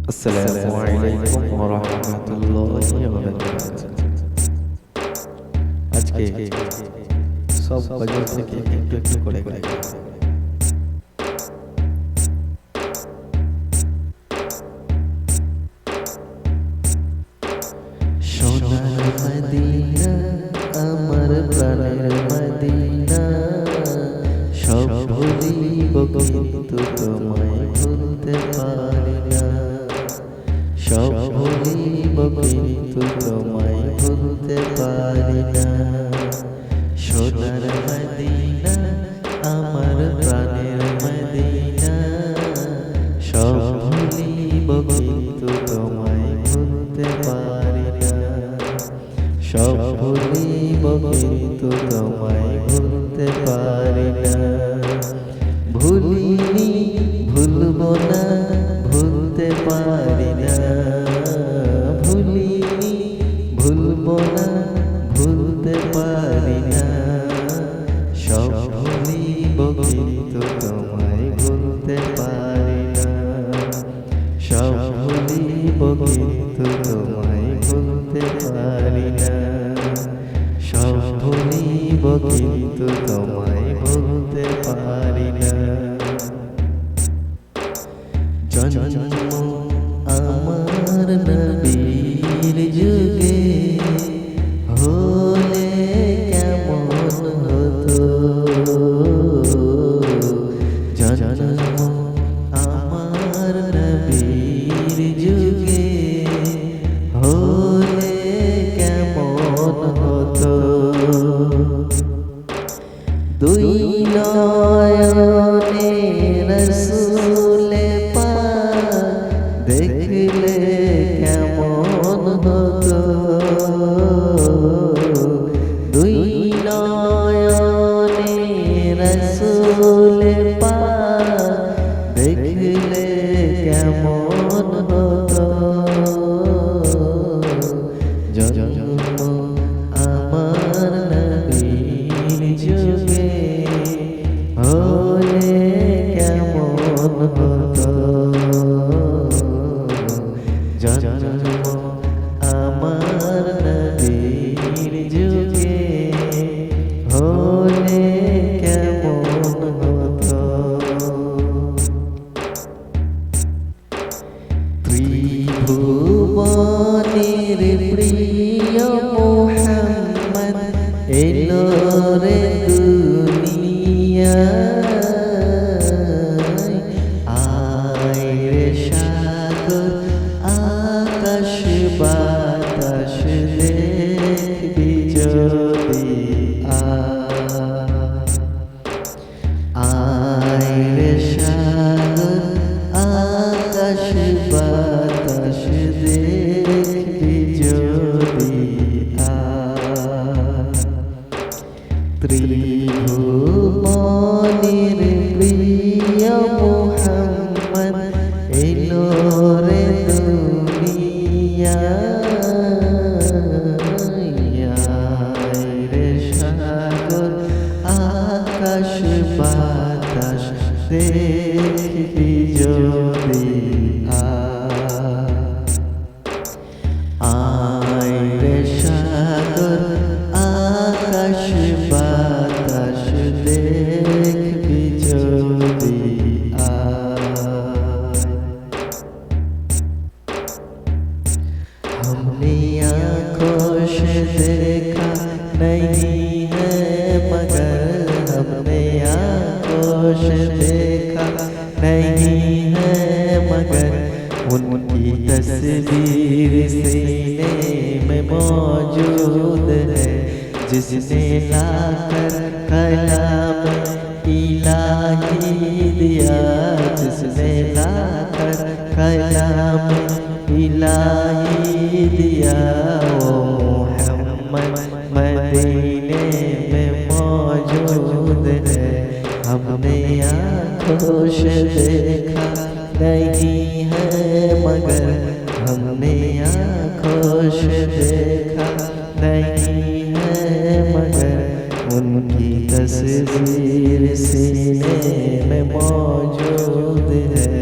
আসসালামু আলাইকুম ওয়া রাহমাতুল্লাহি ওয়া বারাকাতুহু। আজকে সব গজল থেকে একটু একটু করে গাই। সোনার মদিনা আমার প্রাণের মদিনা, সব ভুলিব কিন্তু তোমায় ভুলতে পারি না। সব ভুলিব কিন্তু তোমায় ভুলতে পারি না। সোনার মদিনা আমার প্রাণের মদিনা, সব ভুলিব কিন্তু তোমায় ভুলতে পারি না। সব ভুলিব কিন্তু তোমায় ভুলতে পারি না। ভুলিনি ভুলব না, ভুলতে পারি না। ভুলিনি ভুলব না, ভুলতে পারি না। সব ভুলিব কিন্তু তোমায় ভুলতে পারি না। সব ভুলিব কিন্তু তোমায় ভুলতে পারি না। সব ভুলিব কিন্তু তোমায় ভুলতে পারি না। জন্ম আমার নবীর যুগে হলে কেমন হতো। জন্ম আমার নবীর যুগে হলে কেমন হতো। দুই নয়নে রসুলে পাক দেখলে কেমন হতো। দুই নয়নে রসুলে পাক দেখলে কেমন হতো। জন্ম আমার নবীর যুগে হলে কেমন হতো। জন্ম আমার নবীর যুগে হলে কেমন হতো। ত্রিভুবনের প্রিয় মুহাম্মদ এলো রে দুনিয়ায়। আয় রে সাগর আকাশ বাতাস দেখবি যদি আয় রে সাগর আকাশ বাতাস দেখবি যদি ত্রিভুবনের প্রিয় মুহাম্মদ এলো রে দুনিয়ায়। আয় রে সাগর আকাশ বাতাস দেখবি যদি আয় রে সাগর আকাশ বাতাস দেখবি যদি हमने आँखों से देखा नहीं है मगर, हमने आँखों से देखा नहीं है मगर, उनकी तस्वीर सीने में मौजूद है। जिसने लाकर कलाम इलाही दिया, जिसने लाकर कलाम इलाही दिया, वो मोहम्मद मदीने में मौजूद है। हमने आँखों से देखा नहीं है मगर, हमने आँखों से देखा नहीं है मगर, उनकी तस्वीर सीने में मौजूद है।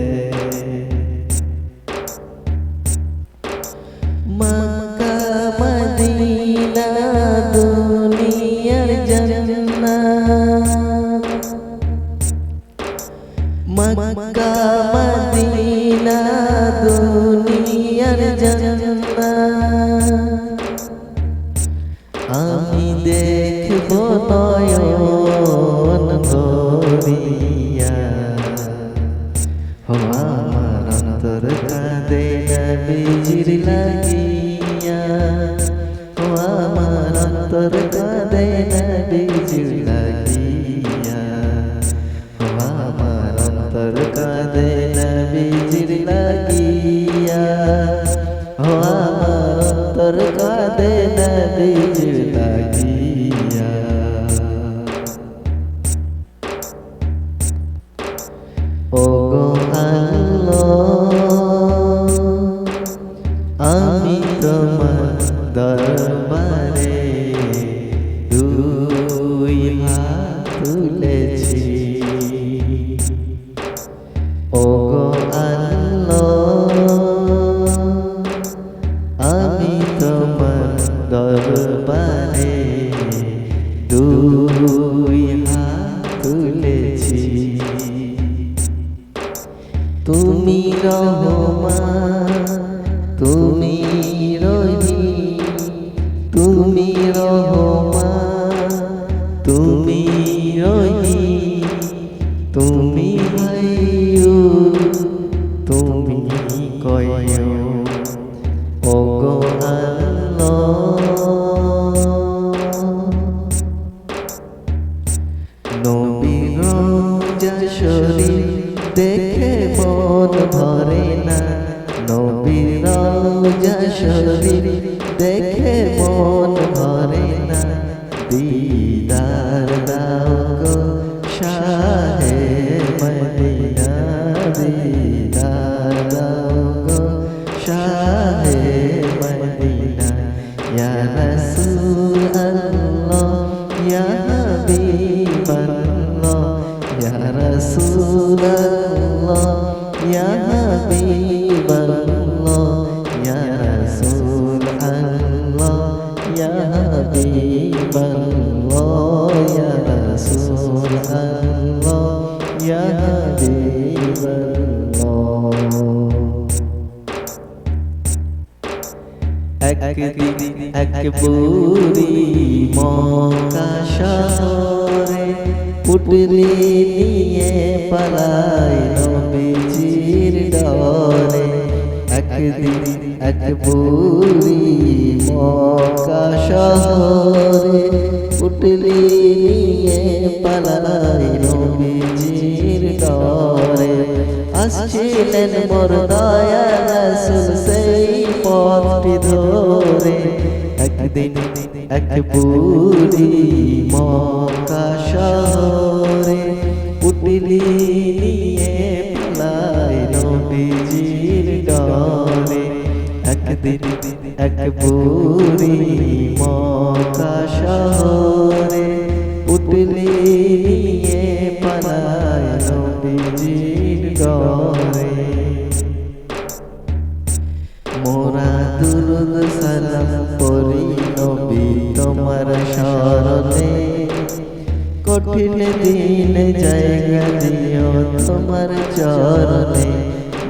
নবীজির লাগিয়া ও আমার অন্তর কাঁদে নবীজির লাগিয়া ও আমার অন্তর কাঁদে নবীজির লাগিয়া ও আমার অন্তর কাঁদে নবীজির লাগিয়া ও গো আমি তোমার দরবারে দুই হাত তুলেছি ও গো আমি তোমার দরবারে দুই হাত তুলেছি তুমি রহমান তুমি রহিম তুমি রহমান তুমি রহিম তুমি হাইয়্যু তুমি কয়্যুম ও গো নবীর রওজা শরীফ দেখে মন ভরে না নবীর রওজা শরীফ দেখে মন ভরে না দিদার দাও গো শাহে মদিনা দিদার দাও গো শাহে মদিনা ইয়া রাসূল আল্লাহ ইয়া হাবিব আল্লাহ ইয়া রাসূল আল্লাহ ইয়া হাবিব আল্লাহ ইয়া রাসূল আল্লাহ ইয়া হাবিব আল্লাহ ইয়া রাসূল আল্লাহ ইয়া হাবিব আল্লাহ একদিন এক বুড়ি মক্কা শহরে পুটলি নিয়ে পালায় নবীজির ডরে একদিন এক বুড়ি মক্কা শহরে পুটলি নিয়ে পালায় নবীজির ডরে আসছিলেন মোর দয়াল রাসূল সেই পথটি ধরে একদিন এক বুড়ি মক্কা শহরে পুটলি নিয়ে পালায় নবীজির ডরে একদিন এক বুড়ি মক্কা শহরে পুটলি নিয়ে পালায় নবীজির ডরে মোরা দুরুদ সালাম পড়ি নবী তোমার শরণে কঠিন দিন জায়গা দিও তোমার চরণে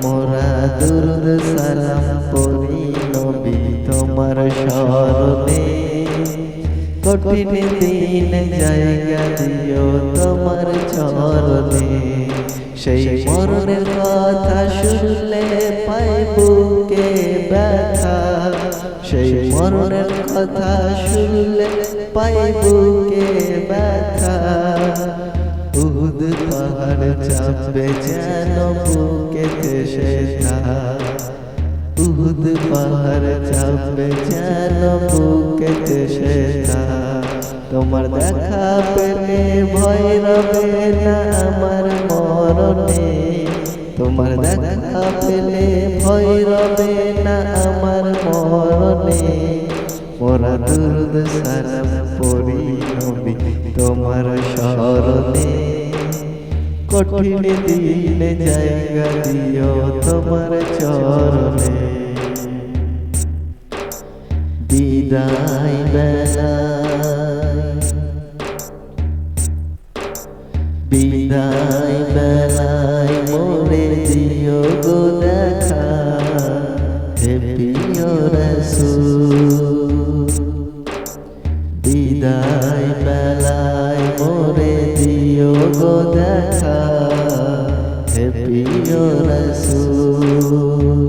মোরা দুরুদ সালাম পড়ি নবী তোমার শরণে কঠিন দিন জায়গা দিও তোমার চরণে সেই মরণের কথা শুনলে পাই বুকে ব্যথা সেই মরণের কথা শুনলে পাই বুকে ব্যথা উহুদ পাহাড় চাপবে যেন বুকেতে সেথা উহুদ পাহাড় চাপবে যেন বুকেতে সেথা তোমার দেখা পেলে ভয় রবে না আমার মরণে তোমার দেখা পেলে ভয় রবে না আমার মরণে মোরা দুরুদ সালাম পড়ি নবী তোমার শরণে কঠিন দিনে জায়গা দিও তোমার চরণে বিদায় বেলায় বিদায় বেলায় মোরে দিও গো দেখা হে প্রিয় রাসূল বিদায় বেলায় মোরে দিও গো দেখা হে প্রিয় রাসূল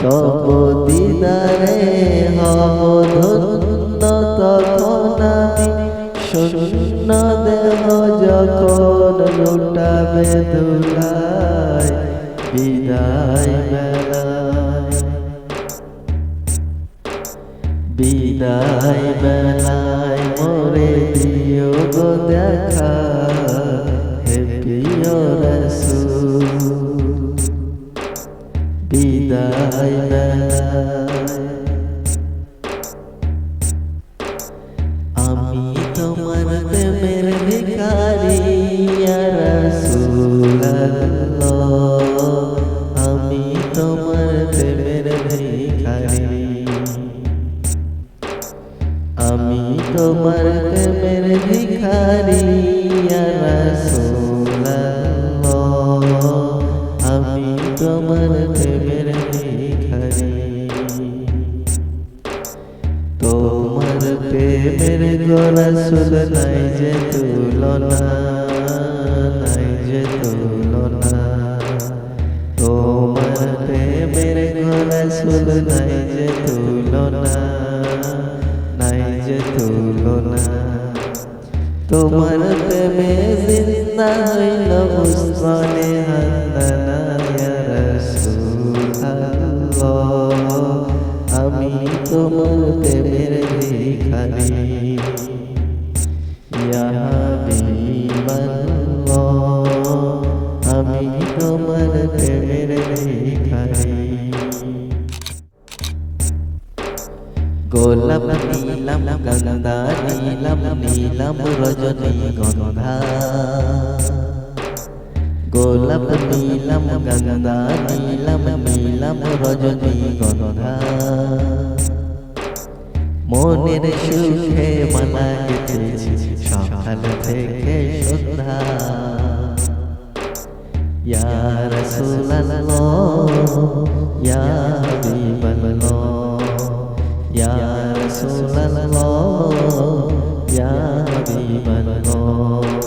তব দিদারে হব ধন্য তখন আমি শূন্য দেহ যখন লুটাবে ধুলায় বিদায় বেলায় বিদায় বেলায় মোরে দিও গো দেখা হে প্রিয় রাসূল বিদায় বেলায় আমি তোমার প্রেমের ভিখারি ইয়া রাসূলুল্লাহ আমি তোমার প্রেমের ভিখারি আমি তোমার প্রেমের ভিখারি ইয়া রাসূলুল্লাহ আমি তোমার প্রেমের ভিখারি তোমার প্রেমের গো রাসূল নাই যে তুলনা নাই যে তুলনা তোমার প্রেমের গো রাসূল নাই যে তুলনা নাই যে তুলনা তোমার প্রেমে জিন্দা হইল উসমানে হান্নানা ইয়া রাসূলুল্লাহ আমি তোমার প্রেমের ভিখারি ইয়া হাবিবাল্লাহ আমি তোমার প্রেমের ভিখারি গোলাপ নীলাম গন্ধা নীলাম নীলাম রজনীগন্ধা গোলাপ নীলাম গন্ধা নীলাম নীলাম রজনীগন্ধা মনের সুখে মালা গেঁথেছি সকাল থেকে সন্ধ্যা ইয়া রাসূলুল্লাহ ইয়া হাবিবাল্লাহ ইয়া রাসূলুল্লাহ ইয়া হাবিবাল্লাহ